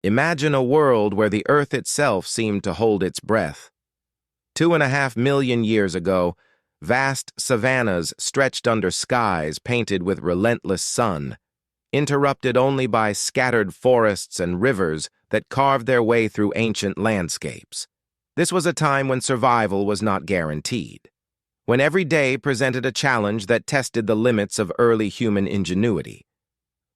Imagine a world where the earth itself seemed to hold its breath. 2.5 million years ago, vast savannas stretched under skies painted with relentless sun, interrupted only by scattered forests and rivers that carved their way through ancient landscapes. This was a time when survival was not guaranteed, when every day presented a challenge that tested the limits of early human ingenuity.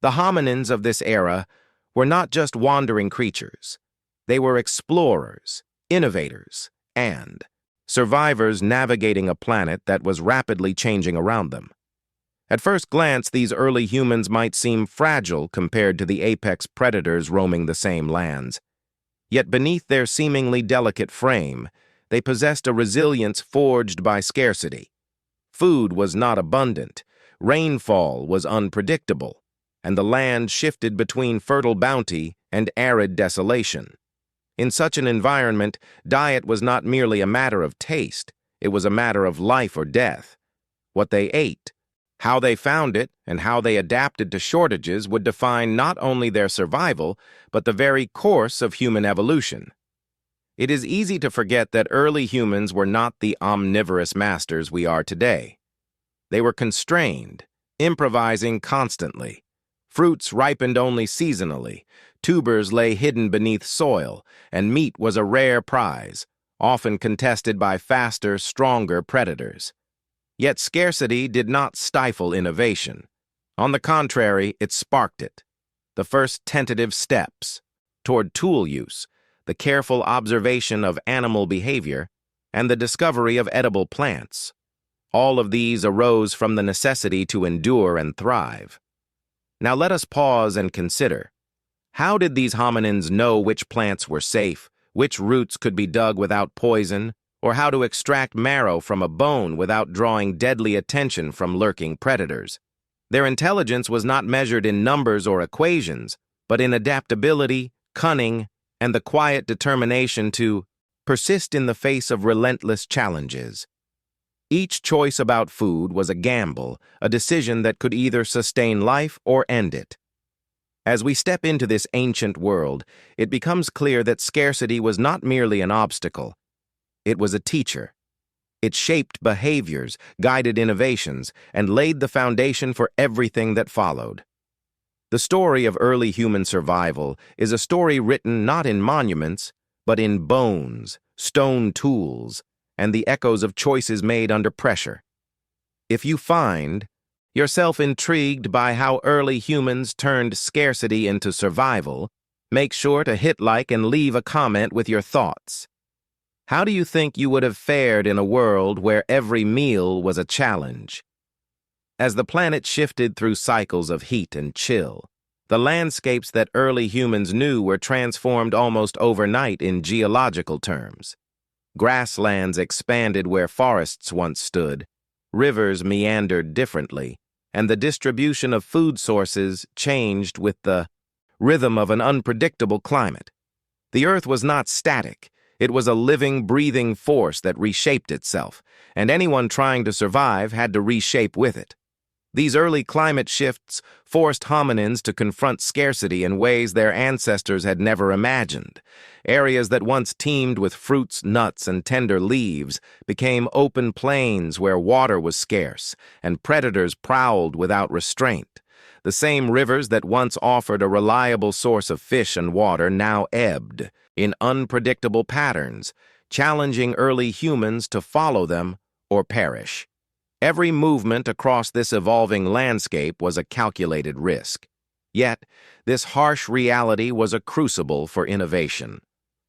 The hominins of this era were not just wandering creatures. They were explorers, innovators, and survivors navigating a planet that was rapidly changing around them. At first glance, these early humans might seem fragile compared to the apex predators roaming the same lands. Yet beneath their seemingly delicate frame, they possessed a resilience forged by scarcity. Food was not abundant, rainfall was unpredictable, and the land shifted between fertile bounty and arid desolation. In such an environment, diet was not merely a matter of taste, it was a matter of life or death. What they ate, how they found it, and how they adapted to shortages would define not only their survival, but the very course of human evolution. It is easy to forget that early humans were not the omnivorous masters we are today. They were constrained, improvising constantly. Fruits ripened only seasonally, tubers lay hidden beneath soil, and meat was a rare prize, often contested by faster, stronger predators. Yet scarcity did not stifle innovation. On the contrary, it sparked it. The first tentative steps toward tool use, the careful observation of animal behavior, and the discovery of edible plants. All of these arose from the necessity to endure and thrive. Now let us pause and consider. How did these hominins know which plants were safe, which roots could be dug without poison, or how to extract marrow from a bone without drawing deadly attention from lurking predators? Their intelligence was not measured in numbers or equations, but in adaptability, cunning, and the quiet determination to persist in the face of relentless challenges. Each choice about food was a gamble, a decision that could either sustain life or end it. As we step into this ancient world, it becomes clear that scarcity was not merely an obstacle. It was a teacher. It shaped behaviors, guided innovations, and laid the foundation for everything that followed. The story of early human survival is a story written not in monuments, but in bones, stone tools, and the echoes of choices made under pressure. If you find yourself intrigued by how early humans turned scarcity into survival, make sure to hit like and leave a comment with your thoughts. How do you think you would have fared in a world where every meal was a challenge? As the planet shifted through cycles of heat and chill, the landscapes that early humans knew were transformed almost overnight in geological terms. Grasslands expanded where forests once stood, rivers meandered differently, and the distribution of food sources changed with the rhythm of an unpredictable climate. The Earth was not static. It was a living, breathing force that reshaped itself, and anyone trying to survive had to reshape with it. These early climate shifts forced hominins to confront scarcity in ways their ancestors had never imagined. Areas that once teemed with fruits, nuts, and tender leaves became open plains where water was scarce, and predators prowled without restraint. The same rivers that once offered a reliable source of fish and water now ebbed in unpredictable patterns, challenging early humans to follow them or perish. Every movement across this evolving landscape was a calculated risk. Yet, this harsh reality was a crucible for innovation.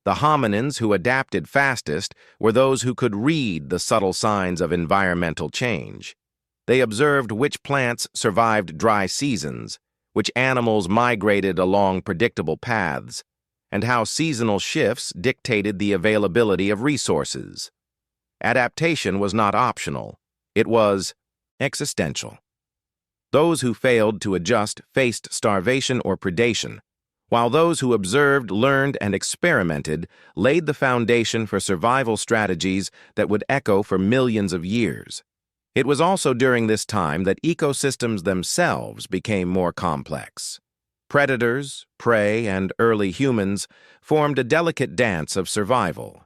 The hominins who adapted fastest were those who could read the subtle signs of environmental change. They observed which plants survived dry seasons, which animals migrated along predictable paths, and how seasonal shifts dictated the availability of resources. Adaptation was not optional. It was existential. Those who failed to adjust faced starvation or predation, while those who observed, learned, and experimented laid the foundation for survival strategies that would echo for millions of years. It was also during this time that ecosystems themselves became more complex. Predators, prey, and early humans formed a delicate dance of survival.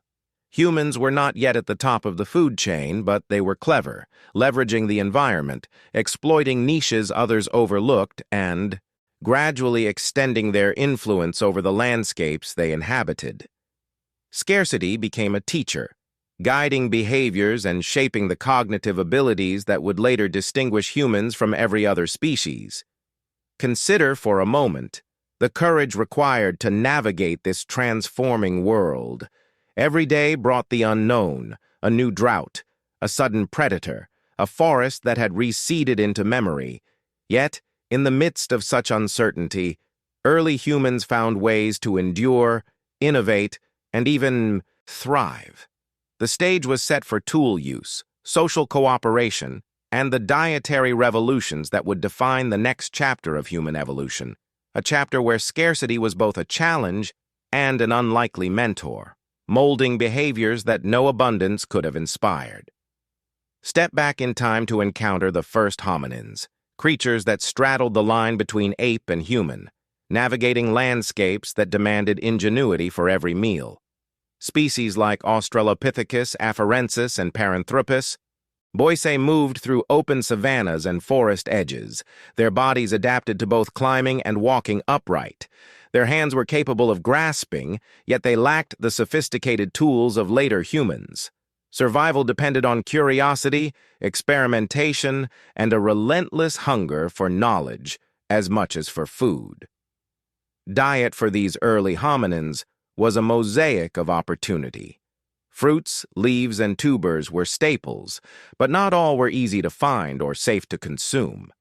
Humans were not yet at the top of the food chain, but they were clever, leveraging the environment, exploiting niches others overlooked, and gradually extending their influence over the landscapes they inhabited. Scarcity became a teacher, guiding behaviors and shaping the cognitive abilities that would later distinguish humans from every other species. Consider for a moment the courage required to navigate this transforming world. Every day brought the unknown, a new drought, a sudden predator, a forest that had receded into memory. Yet, in the midst of such uncertainty, early humans found ways to endure, innovate, and even thrive. The stage was set for tool use, social cooperation, and the dietary revolutions that would define the next chapter of human evolution, a chapter where scarcity was both a challenge and an unlikely mentor, molding behaviors that no abundance could have inspired. Step back in time to encounter the first hominins, creatures that straddled the line between ape and human, navigating landscapes that demanded ingenuity for every meal. Species like Australopithecus, afarensis, and Paranthropus Boise moved through open savannas and forest edges, their bodies adapted to both climbing and walking upright. Their hands were capable of grasping, yet they lacked the sophisticated tools of later humans. Survival depended on curiosity, experimentation, and a relentless hunger for knowledge as much as for food. Diet for these early hominins was a mosaic of opportunity. Fruits, leaves, and tubers were staples, but not all were easy to find or safe to consume.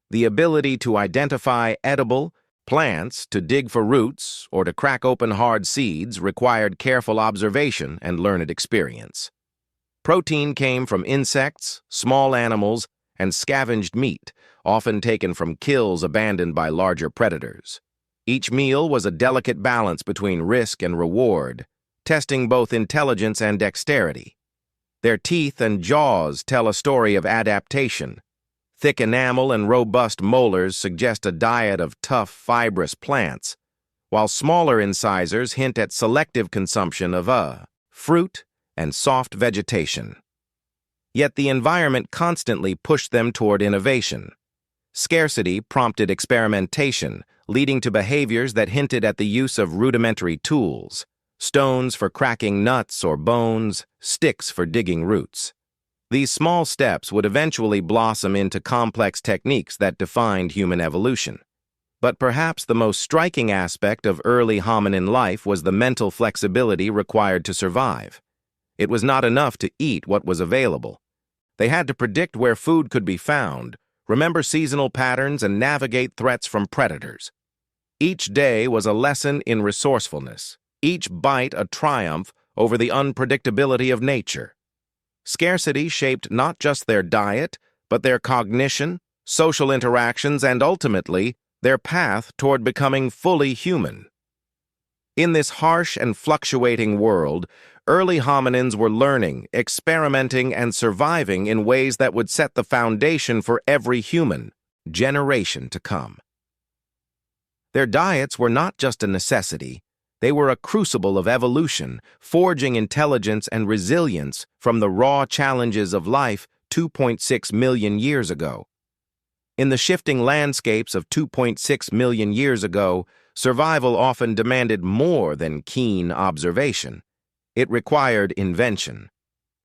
The ability to identify edible plants, to dig for roots, or to crack open hard seeds required careful observation and learned experience. Protein came from insects, small animals, and scavenged meat, often taken from kills abandoned by larger predators. Each meal was a delicate balance between risk and reward, testing both intelligence and dexterity. Their teeth and jaws tell a story of adaptation. Thick enamel and robust molars suggest a diet of tough, fibrous plants, while smaller incisors hint at selective consumption of fruit and soft vegetation. Yet the environment constantly pushed them toward innovation. Scarcity prompted experimentation, leading to behaviors that hinted at the use of rudimentary tools: stones for cracking nuts or bones, sticks for digging roots. These small steps would eventually blossom into complex techniques that defined human evolution. But perhaps the most striking aspect of early hominin life was the mental flexibility required to survive. It was not enough to eat what was available. They had to predict where food could be found, remember seasonal patterns, and navigate threats from predators. Each day was a lesson in resourcefulness, each bite a triumph over the unpredictability of nature. Scarcity shaped not just their diet, but their cognition, social interactions, and ultimately, their path toward becoming fully human. In this harsh and fluctuating world, early hominins were learning, experimenting, and surviving in ways that would set the foundation for every human generation to come. Their diets were not just a necessity. They were a crucible of evolution, forging intelligence and resilience from the raw challenges of life 2.6 million years ago. In the shifting landscapes of 2.6 million years ago, survival often demanded more than keen observation. It required invention.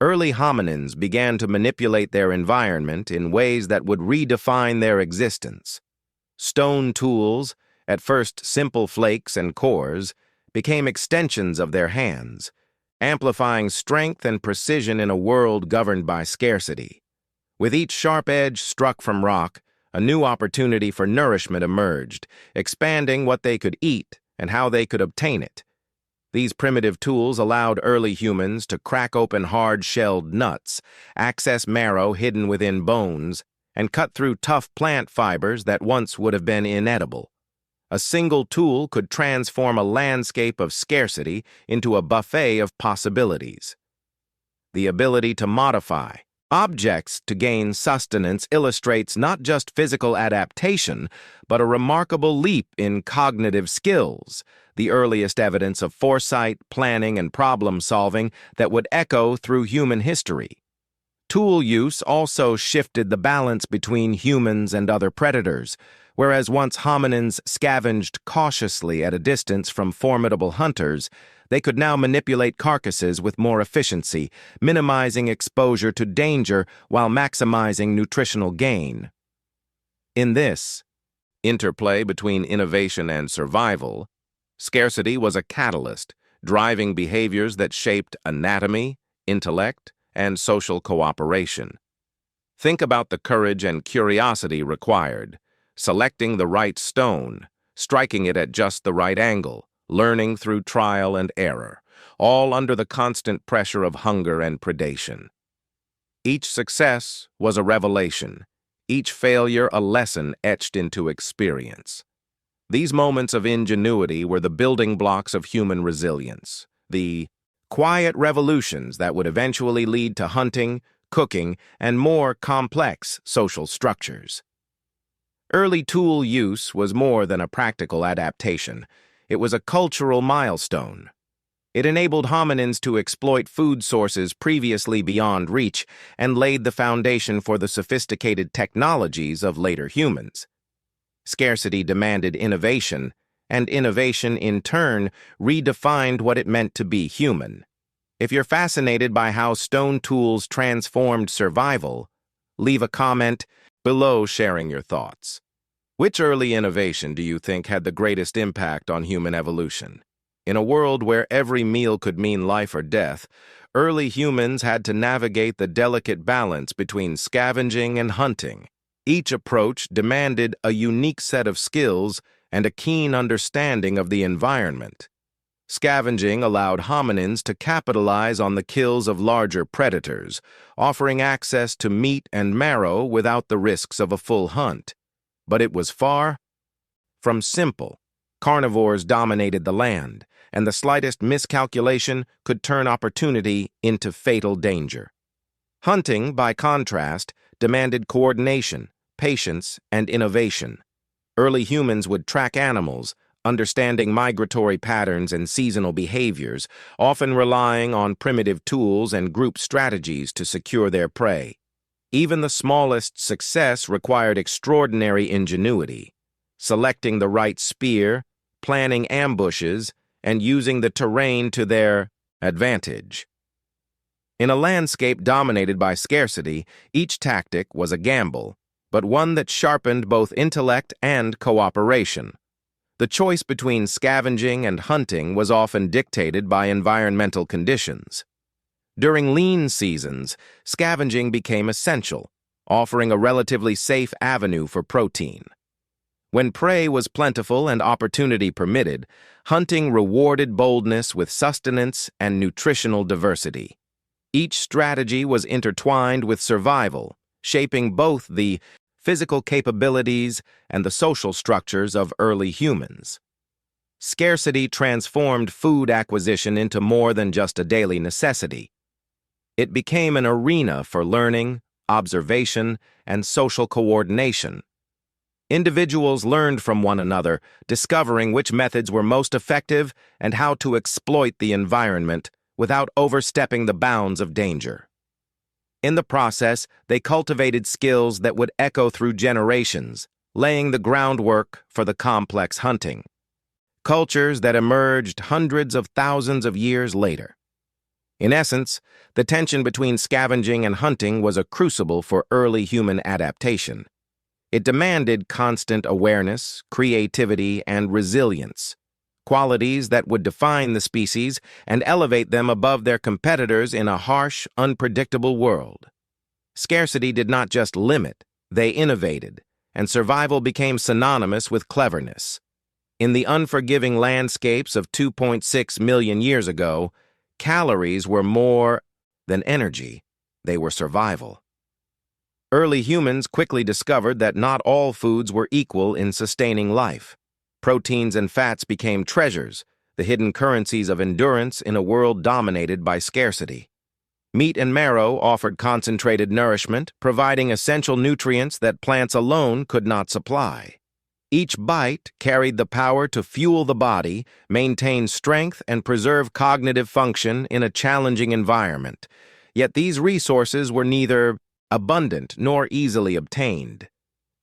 Early hominins began to manipulate their environment in ways that would redefine their existence. Stone tools, at first simple flakes and cores, became extensions of their hands, amplifying strength and precision in a world governed by scarcity. With each sharp edge struck from rock, a new opportunity for nourishment emerged, expanding what they could eat and how they could obtain it. These primitive tools allowed early humans to crack open hard-shelled nuts, access marrow hidden within bones, and cut through tough plant fibers that once would have been inedible. A single tool could transform a landscape of scarcity into a buffet of possibilities. The ability to modify, Objects to gain sustenance illustrates not just physical adaptation, but a remarkable leap in cognitive skills, the earliest evidence of foresight, planning, and problem-solving that would echo through human history. Tool use also shifted the balance between humans and other predators. Whereas once hominins scavenged cautiously at a distance from formidable hunters, they could now manipulate carcasses with more efficiency, minimizing exposure to danger while maximizing nutritional gain. In this interplay between innovation and survival, scarcity was a catalyst, driving behaviors that shaped anatomy, intellect, and social cooperation. Think about the courage and curiosity required, selecting the right stone, striking it at just the right angle, learning through trial and error, all under the constant pressure of hunger and predation. Each success was a revelation, each failure a lesson etched into experience. These moments of ingenuity were the building blocks of human resilience, the quiet revolutions that would eventually lead to hunting, cooking, and more complex social structures. Early tool use was more than a practical adaptation. It was a cultural milestone. It enabled hominins to exploit food sources previously beyond reach and laid the foundation for the sophisticated technologies of later humans. Scarcity demanded innovation, and innovation, in turn, redefined what it meant to be human. If you're fascinated by how stone tools transformed survival, leave a comment below sharing your thoughts. Which early innovation do you think had the greatest impact on human evolution? In a world where every meal could mean life or death, early humans had to navigate the delicate balance between scavenging and hunting. Each approach demanded a unique set of skills and a keen understanding of the environment. Scavenging allowed hominins to capitalize on the kills of larger predators, offering access to meat and marrow without the risks of a full hunt. But it was far from simple. Carnivores dominated the land, and the slightest miscalculation could turn opportunity into fatal danger. Hunting, by contrast, demanded coordination, patience, and innovation. Early humans would track animals, understanding migratory patterns and seasonal behaviors, often relying on primitive tools and group strategies to secure their prey. Even the smallest success required extraordinary ingenuity, selecting the right spear, planning ambushes, and using the terrain to their advantage. In a landscape dominated by scarcity, each tactic was a gamble, but one that sharpened both intellect and cooperation. The choice between scavenging and hunting was often dictated by environmental conditions. During lean seasons, scavenging became essential, offering a relatively safe avenue for protein. When prey was plentiful and opportunity permitted, hunting rewarded boldness with sustenance and nutritional diversity. Each strategy was intertwined with survival, shaping both the physical capabilities and the social structures of early humans. Scarcity transformed food acquisition into more than just a daily necessity. It became an arena for learning, observation, and social coordination. Individuals learned from one another, discovering which methods were most effective and how to exploit the environment without overstepping the bounds of danger. In the process, they cultivated skills that would echo through generations, laying the groundwork for the complex hunting. Cultures that emerged hundreds of thousands of years later. In essence, the tension between scavenging and hunting was a crucible for early human adaptation. It demanded constant awareness, creativity, and resilience, qualities that would define the species and elevate them above their competitors in a harsh, unpredictable world. Scarcity did not just limit, they innovated, and survival became synonymous with cleverness. In the unforgiving landscapes of 2.6 million years ago, calories were more than energy, they were survival. Early humans quickly discovered that not all foods were equal in sustaining life. Proteins and fats became treasures, the hidden currencies of endurance in a world dominated by scarcity. Meat and marrow offered concentrated nourishment, providing essential nutrients that plants alone could not supply. Each bite carried the power to fuel the body, maintain strength, and preserve cognitive function in a challenging environment. Yet these resources were neither abundant nor easily obtained.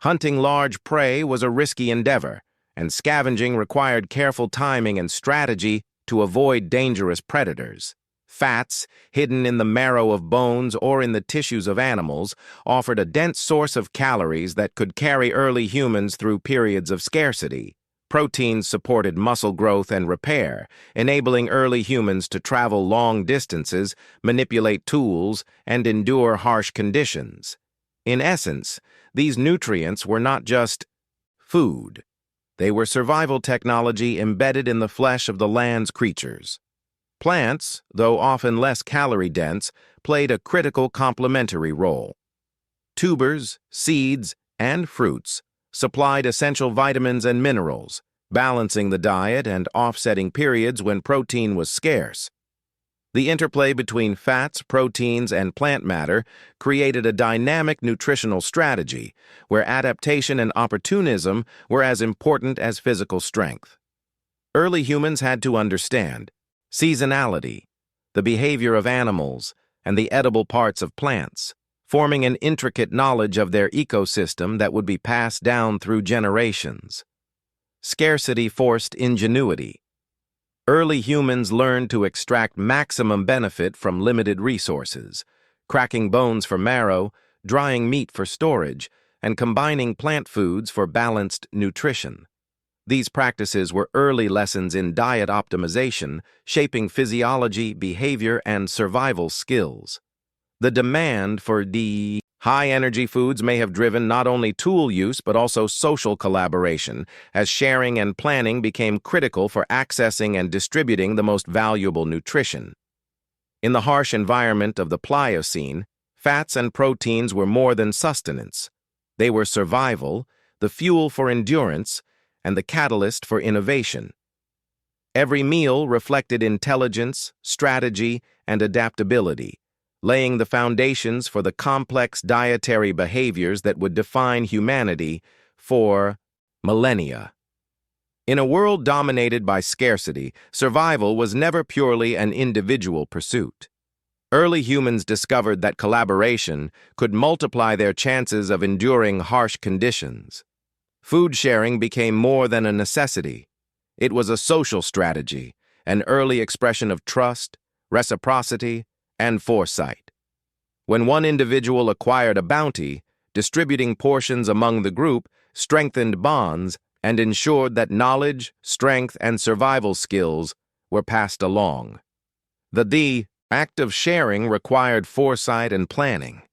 Hunting large prey was a risky endeavor, and scavenging required careful timing and strategy to avoid dangerous predators. Fats, hidden in the marrow of bones or in the tissues of animals, offered a dense source of calories that could carry early humans through periods of scarcity. Proteins supported muscle growth and repair, enabling early humans to travel long distances, manipulate tools, and endure harsh conditions. In essence, these nutrients were not just food. They were survival technology embedded in the flesh of the land's creatures. Plants, though often less calorie-dense, played a critical complementary role. Tubers, seeds, and fruits supplied essential vitamins and minerals, balancing the diet and offsetting periods when protein was scarce. The interplay between fats, proteins, and plant matter created a dynamic nutritional strategy where adaptation and opportunism were as important as physical strength. Early humans had to understand seasonality, the behavior of animals, and the edible parts of plants, forming an intricate knowledge of their ecosystem that would be passed down through generations. Scarcity forced ingenuity. Early humans learned to extract maximum benefit from limited resources, cracking bones for marrow, drying meat for storage, and combining plant foods for balanced nutrition. These practices were early lessons in diet optimization, shaping physiology, behavior, and survival skills. The demand for high-energy foods may have driven not only tool use but also social collaboration, as sharing and planning became critical for accessing and distributing the most valuable nutrition. In the harsh environment of the Pleistocene, fats and proteins were more than sustenance. They were survival, the fuel for endurance, and the catalyst for innovation. Every meal reflected intelligence, strategy, and adaptability, laying the foundations for the complex dietary behaviors that would define humanity for millennia. In a world dominated by scarcity, survival was never purely an individual pursuit. Early humans discovered that collaboration could multiply their chances of enduring harsh conditions. Food sharing became more than a necessity. It was a social strategy, an early expression of trust, reciprocity, and foresight. When one individual acquired a bounty, distributing portions among the group strengthened bonds and ensured that knowledge, strength, and survival skills were passed along. The act of sharing required foresight and planning.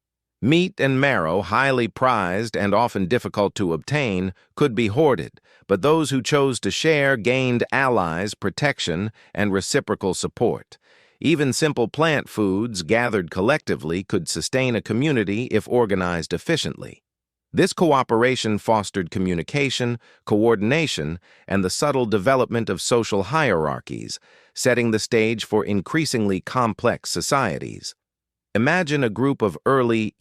Meat and marrow, highly prized and often difficult to obtain, could be hoarded, but those who chose to share gained allies, protection, and reciprocal support. Even simple plant foods gathered collectively could sustain a community if organized efficiently. This cooperation fostered communication, coordination, and the subtle development of social hierarchies, setting the stage for increasingly complex societies. Imagine a group of early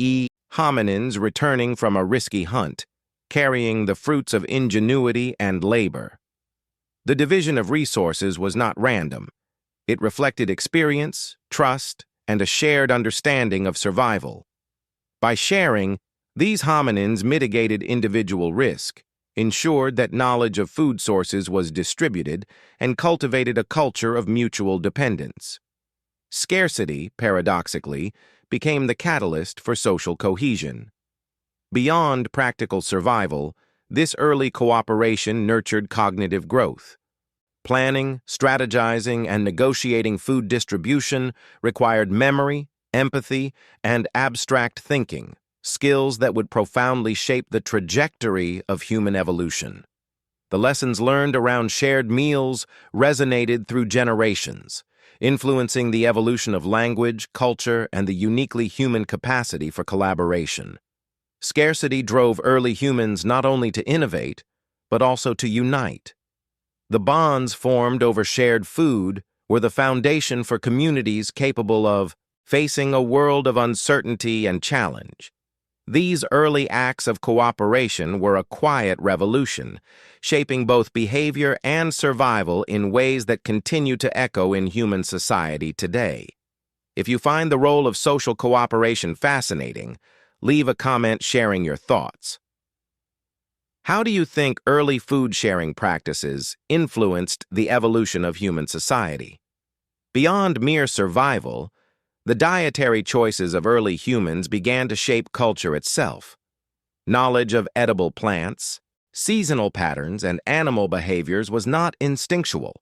hominins returning from a risky hunt, carrying the fruits of ingenuity and labor. The division of resources was not random. It reflected experience, trust, and a shared understanding of survival. By sharing, these hominins mitigated individual risk, ensured that knowledge of food sources was distributed, and cultivated a culture of mutual dependence. Scarcity, paradoxically, became the catalyst for social cohesion. Beyond practical survival, this early cooperation nurtured cognitive growth. Planning, strategizing, and negotiating food distribution required memory, empathy, and abstract thinking, skills that would profoundly shape the trajectory of human evolution. The lessons learned around shared meals resonated through generations, influencing the evolution of language, culture, and the uniquely human capacity for collaboration. Scarcity drove early humans not only to innovate, but also to unite. The bonds formed over shared food were the foundation for communities capable of facing a world of uncertainty and challenge. These early acts of cooperation were a quiet revolution, shaping both behavior and survival in ways that continue to echo in human society today. If you find the role of social cooperation fascinating, leave a comment sharing your thoughts. How do you think early food sharing practices influenced the evolution of human society? Beyond mere survival, the dietary choices of early humans began to shape culture itself. Knowledge of edible plants, seasonal patterns, and animal behaviors was not instinctual.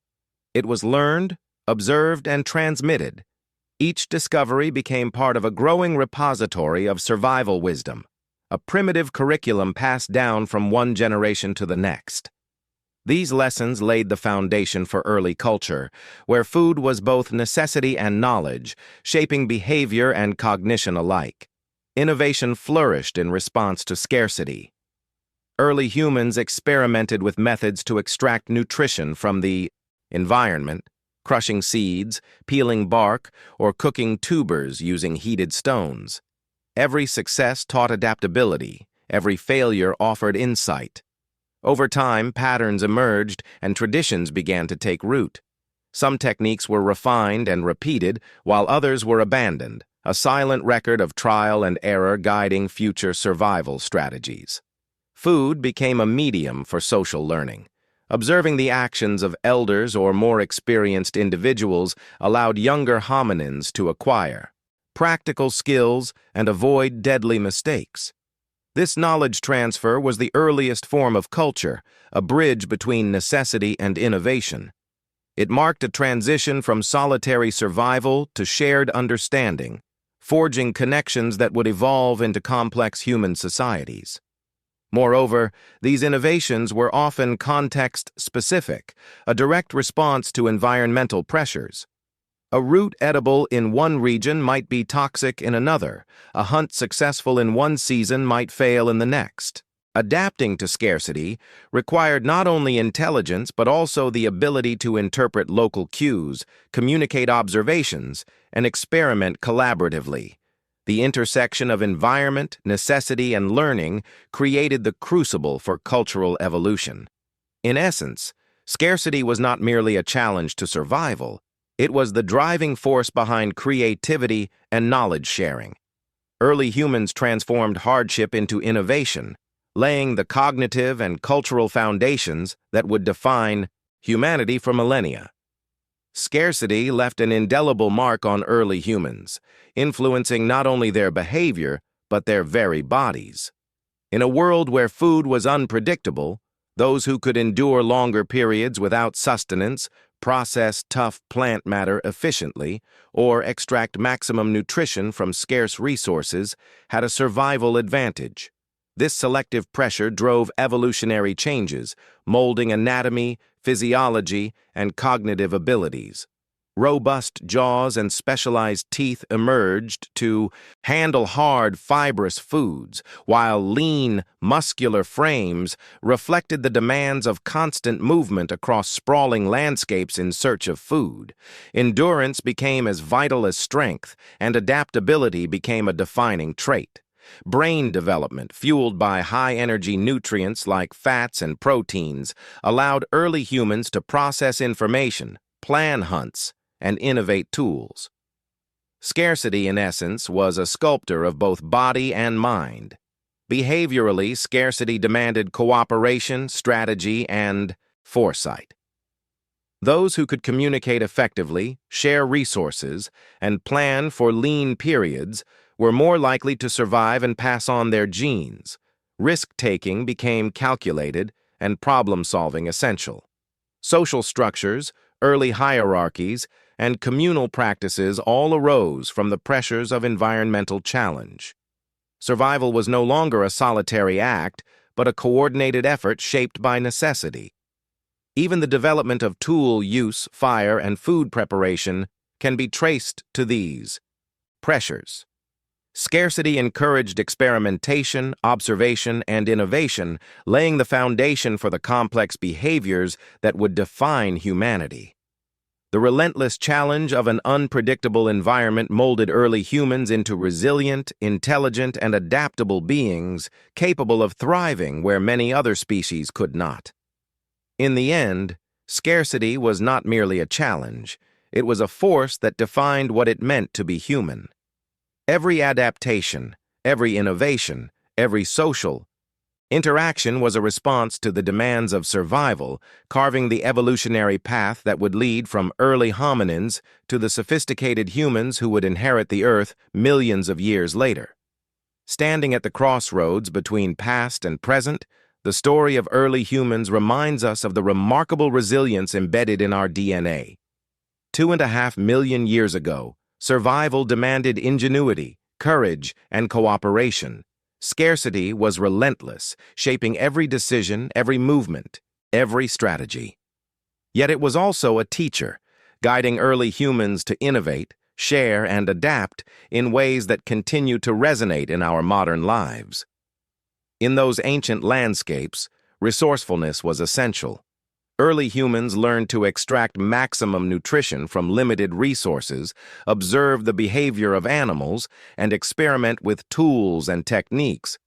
It was learned, observed, and transmitted. Each discovery became part of a growing repository of survival wisdom, a primitive curriculum passed down from one generation to the next. These lessons laid the foundation for early culture, where food was both necessity and knowledge, shaping behavior and cognition alike. Innovation flourished in response to scarcity. Early humans experimented with methods to extract nutrition from the environment, crushing seeds, peeling bark, or cooking tubers using heated stones. Every success taught adaptability, every failure offered insight. Over time, patterns emerged and traditions began to take root. Some techniques were refined and repeated, while others were abandoned, a silent record of trial and error guiding future survival strategies. Food became a medium for social learning. Observing the actions of elders or more experienced individuals allowed younger hominins to acquire practical skills and avoid deadly mistakes. This knowledge transfer was the earliest form of culture, a bridge between necessity and innovation. It marked a transition from solitary survival to shared understanding, forging connections that would evolve into complex human societies. Moreover, these innovations were often context-specific, a direct response to environmental pressures. A root edible in one region might be toxic in another. A hunt successful in one season might fail in the next. Adapting to scarcity required not only intelligence but also the ability to interpret local cues, communicate observations, and experiment collaboratively. The intersection of environment, necessity, and learning created the crucible for cultural evolution. In essence, scarcity was not merely a challenge to survival. It was the driving force behind creativity and knowledge sharing. Early humans transformed hardship into innovation, laying the cognitive and cultural foundations that would define humanity for millennia. Scarcity left an indelible mark on early humans, influencing not only their behavior, but their very bodies. In a world where food was unpredictable, those who could endure longer periods without sustenance, process tough plant matter efficiently, or extract maximum nutrition from scarce resources had a survival advantage. This selective pressure drove evolutionary changes, molding anatomy, physiology, and cognitive abilities. Robust jaws and specialized teeth emerged to handle hard, fibrous foods, while lean, muscular frames reflected the demands of constant movement across sprawling landscapes in search of food. Endurance became as vital as strength, and adaptability became a defining trait. Brain development, fueled by high-energy nutrients like fats and proteins, allowed early humans to process information, plan hunts, and innovate tools. Scarcity, in essence, was a sculptor of both body and mind. Behaviorally, scarcity demanded cooperation, strategy, and foresight. Those who could communicate effectively, share resources, and plan for lean periods were more likely to survive and pass on their genes. Risk-taking became calculated and problem-solving essential. Social structures, early hierarchies, and communal practices all arose from the pressures of environmental challenge. Survival was no longer a solitary act, but a coordinated effort shaped by necessity. Even the development of tool use, fire, and food preparation can be traced to these pressures. Scarcity encouraged experimentation, observation, and innovation, laying the foundation for the complex behaviors that would define humanity. The relentless challenge of an unpredictable environment molded early humans into resilient, intelligent, and adaptable beings capable of thriving where many other species could not. In the end, scarcity was not merely a challenge, it was a force that defined what it meant to be human. Every adaptation, every innovation, every social interaction was a response to the demands of survival, carving the evolutionary path that would lead from early hominins to the sophisticated humans who would inherit the Earth millions of years later. Standing at the crossroads between past and present, the story of early humans reminds us of the remarkable resilience embedded in our DNA. 2.5 million years ago, survival demanded ingenuity, courage, and cooperation. Scarcity was relentless, shaping every decision, every movement, every strategy. Yet it was also a teacher, guiding early humans to innovate, share, and adapt in ways that continue to resonate in our modern lives. In those ancient landscapes, resourcefulness was essential. Early humans learned to extract maximum nutrition from limited resources, observe the behavior of animals, and experiment with tools and techniques.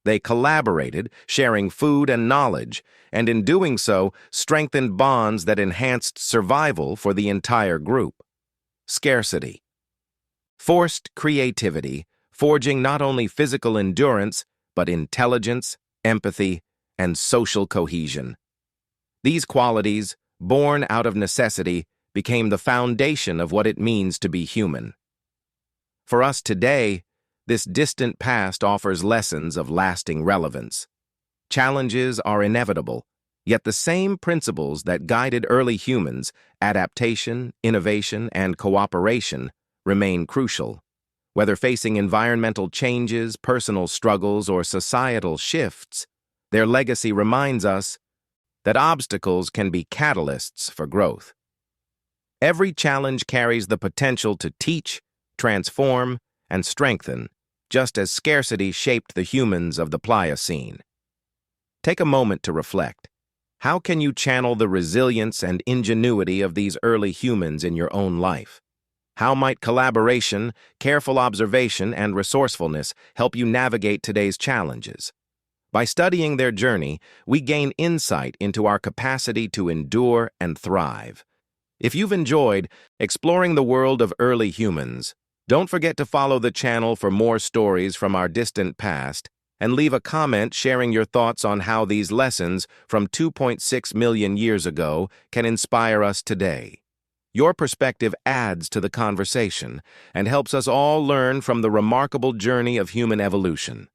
They collaborated, sharing food and knowledge, and in doing so, strengthened bonds that enhanced survival for the entire group. Scarcity. Forced creativity, forging not only physical endurance, but intelligence, empathy, and social cohesion. These qualities, born out of necessity, became the foundation of what it means to be human. For us today, this distant past offers lessons of lasting relevance. Challenges are inevitable, yet the same principles that guided early humans, adaptation, innovation, and cooperation, remain crucial. Whether facing environmental changes, personal struggles, or societal shifts, their legacy reminds us that obstacles can be catalysts for growth. Every challenge carries the potential to teach, transform, and strengthen, just as scarcity shaped the humans of the Pleistocene. Take a moment to reflect. How can you channel the resilience and ingenuity of these early humans in your own life? How might collaboration, careful observation, and resourcefulness help you navigate today's challenges? By studying their journey, we gain insight into our capacity to endure and thrive. If you've enjoyed exploring the world of early humans, don't forget to follow the channel for more stories from our distant past and leave a comment sharing your thoughts on how these lessons from 2.6 million years ago can inspire us today. Your perspective adds to the conversation and helps us all learn from the remarkable journey of human evolution.